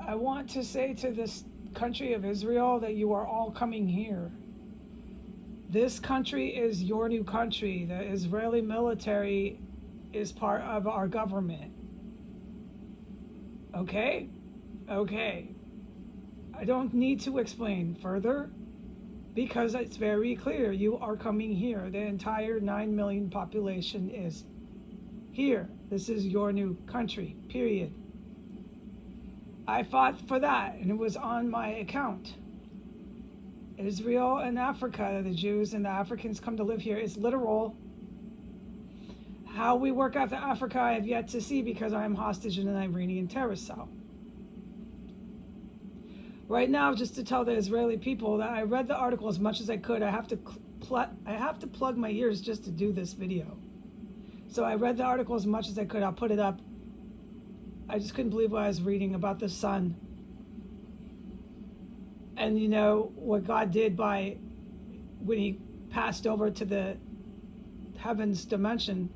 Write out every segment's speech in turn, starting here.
I want to say to this country of Israel that you are all coming here. This country is your new country. The Israeli military is part of our government. Okay? Okay. I don't need to explain further because it's very clear. You are coming here. The entire 9 million population is here. This is your new country, period. I fought for that, and it was on my account. Israel and Africa, the Jews and the Africans come to live here. It's literal. How we work out the Africa, I have yet to see because I am hostage in an Iranian terrorist cell. Right now, just to tell the Israeli people that I read the article as much as I could. I have to plug my ears just to do this video. So I read the article as much as I could. I'll put it up. I just couldn't believe what I was reading about the sun. And you know, what God did by when he passed over to the heavens dimension,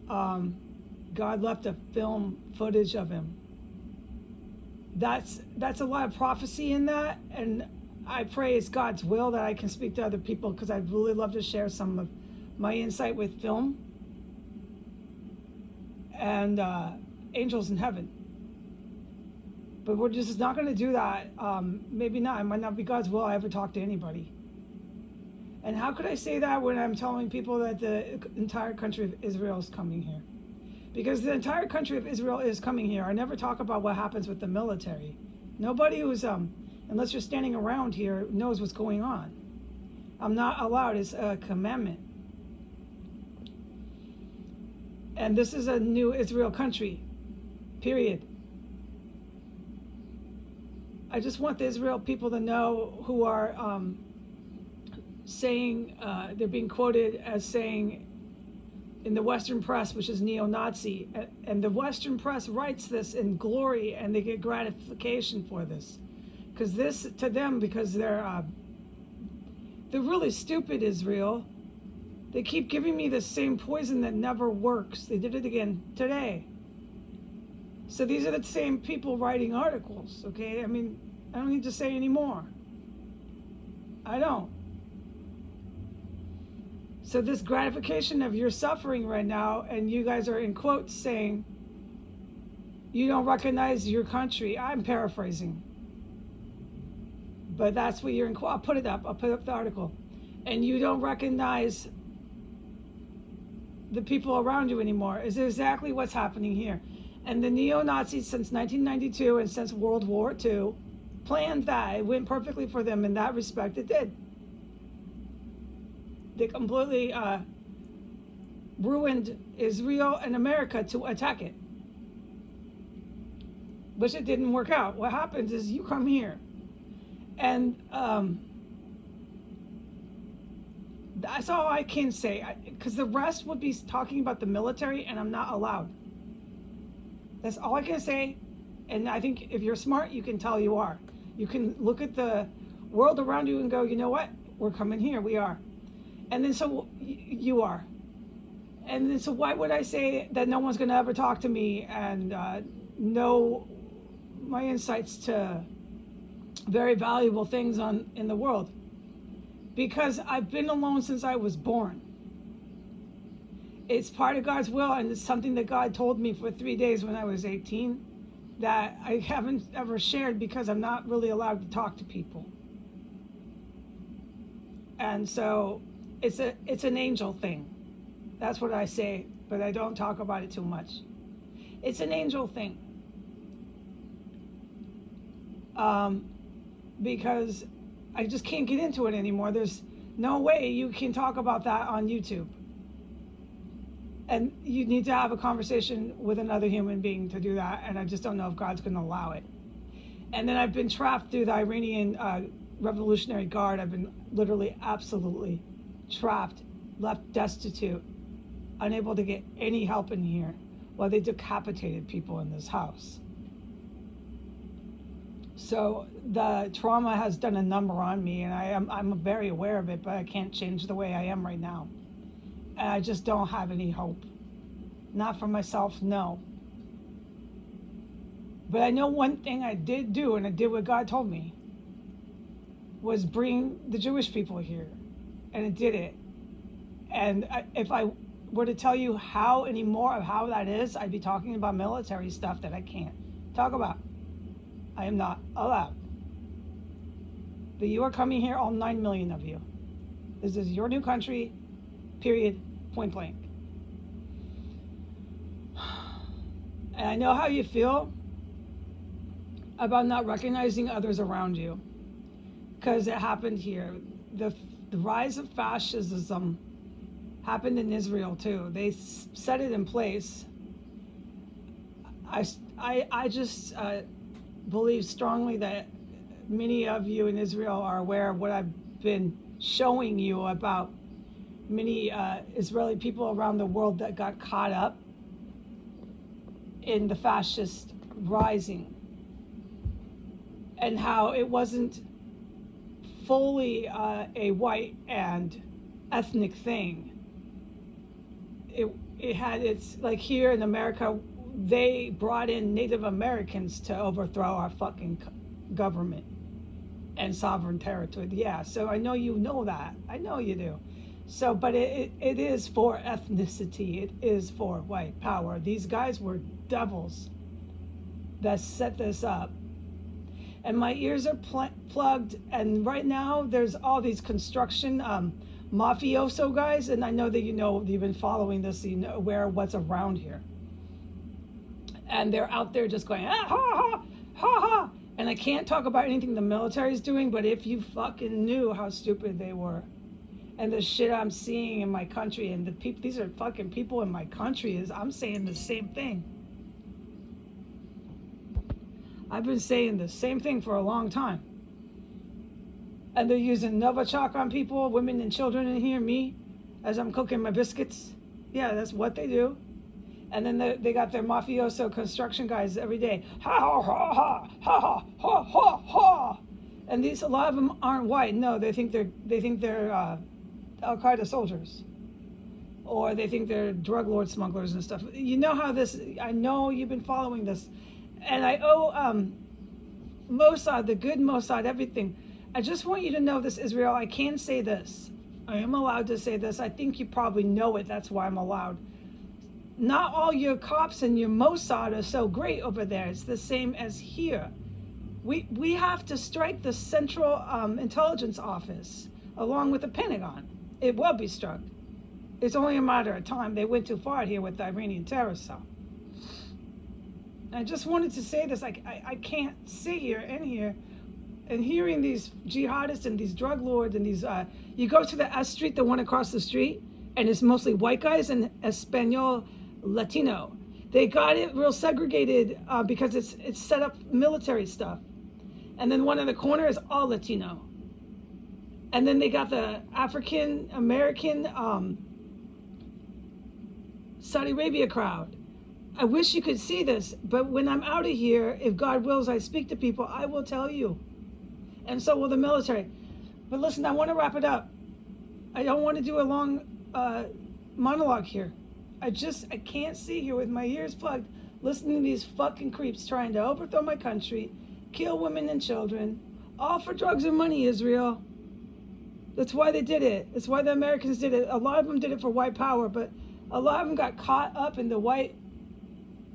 God left a film footage of him. That's a lot of prophecy in that, and I pray it's God's will that I can speak to other people because I'd really love to share some of my insight with film and angels in heaven. But we're just not going to do that. Maybe not. It might not be God's will I ever talk to anybody. And how could I say that when I'm telling people that the entire country of Israel is coming here? Because the entire country of Israel is coming here. I never talk about what happens with the military. Nobody who's, unless you're standing around here, knows what's going on. I'm not allowed. It's a commandment. And this is a new Israel country, period. I just want the Israel people to know who are saying, they're being quoted as saying in the Western press, which is neo-Nazi, and the Western press writes this in glory and they get gratification for this. Because this, to them, because they're really stupid, Israel. They keep giving me the same poison that never works. They did it again today. So these are the same people writing articles, okay? I mean, I don't need to say any more. I don't. So this gratification of your suffering right now, and you guys are in quotes saying, you don't recognize your country. I'm paraphrasing. But that's what you're in quote. I'll put it up. I'll put up the article. And you don't recognize the people around you anymore. Is exactly what's happening here. And the neo-Nazis since 1992 and since World War II planned that. It went perfectly for them in that respect. It did. They completely ruined Israel and America to attack it. Which it didn't work out. What happens is you come here. And that's all I can say. Because the rest would be talking about the military and I'm not allowed. That's all I can say. And I think if you're smart, you can tell you are. You can look at the world around you and go, you know what? We're coming here. We are. And then so you are. And then so why would I say that no one's going to ever talk to me and know my insights to very valuable things in the world? Because I've been alone since I was born. It's part of God's will, and it's something that God told me for 3 days when I was 18 that I haven't ever shared because I'm not really allowed to talk to people. And so it's an angel thing. That's what I say, but I don't talk about it too much. It's an angel thing. Because I just can't get into it anymore. There's no way you can talk about that on YouTube. And you need to have a conversation with another human being to do that, and I just don't know if God's going to allow it. And then I've been trapped through the Iranian Revolutionary Guard. I've been literally, absolutely trapped, left destitute, unable to get any help in here while they decapitated people in this house. So the trauma has done a number on me, and I'm very aware of it, but I can't change the way I am right now. And I just don't have any hope. Not for myself, no. But I know one thing I did do, and I did what God told me, was bring the Jewish people here. And I did it. And if I were to tell you how any more of how that is, I'd be talking about military stuff that I can't talk about. I am not allowed. But you are coming here, all 9 million of you. This is your new country, period, point blank. And I know how you feel about not recognizing others around you, because it happened here. The rise of fascism happened in Israel too. They set it in place. I just believe strongly that many of you in Israel are aware of what I've been showing you about many Israeli people around the world that got caught up in the fascist rising, and how it wasn't fully a white and ethnic thing. It had its, like here in America, they brought in Native Americans to overthrow our fucking government and sovereign territory. Yeah, so I know you know that. I know you do. So, but it is for ethnicity. It is for white power. These guys were devils that set this up. And my ears are plugged. And right now, there's all these construction mafioso guys. And I know that you've been following this, so you know aware of what's around here. And they're out there just going, ah, ha, ha, ha, ha. And I can't talk about anything the military's doing, but if you fucking knew how stupid they were, and the shit I'm seeing in my country, and these are fucking people in my country, I'm saying the same thing. I've been saying the same thing for a long time. And they're using Novichok on people, women and children in here, me, as I'm cooking my biscuits. Yeah, that's what they do. And then they got their mafioso construction guys every day. Ha ha ha ha ha ha ha ha. And a lot of them aren't white. No, they think they're Al Qaeda soldiers, or they think they're drug lord smugglers and stuff. You know how this? I know you've been following this, and I owe Mossad, the good Mossad, everything. I just want you to know this, Israel. I can say this. I am allowed to say this. I think you probably know it. That's why I'm allowed. Not all your cops and your Mossad are so great over there. It's the same as here. We have to strike the Central Intelligence Office along with the Pentagon. It will be struck. It's only a matter of time. They went too far here with the Iranian terrorist cell. I just wanted to say this. I can't sit here and hearing these jihadists and these drug lords and these, you go to the S Street, the one across the street, and it's mostly white guys and Espanol Latino. They got it real segregated because it's set up military stuff. And then one in the corner is all Latino. And then they got the African American Saudi Arabia crowd. I wish you could see this, but when I'm out of here, if God wills, I speak to people, I will tell you. And so will the military. But listen, I want to wrap it up. I don't want to do a long monologue here. I can't sit here with my ears plugged, listening to these fucking creeps trying to overthrow my country, kill women and children, all for drugs and money, Israel. That's why they did it. That's why the Americans did it. A lot of them did it for white power, but a lot of them got caught up in the white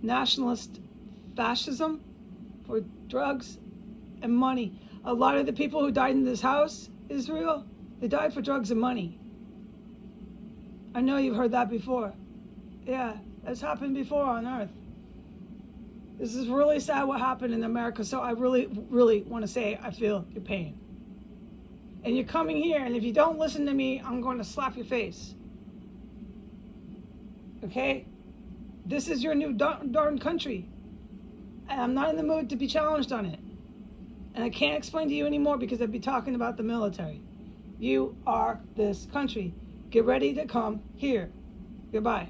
nationalist fascism for drugs and money. A lot of the people who died in this house, Israel, they died for drugs and money. I know you've heard that before. Yeah, that's happened before on Earth. This is really sad what happened in America, so I really, really want to say I feel your pain. And you're coming here, and if you don't listen to me, I'm going to slap your face. Okay? This is your new darn country. And I'm not in the mood to be challenged on it. And I can't explain to you anymore because I'd be talking about the military. You are this country. Get ready to come here. Goodbye.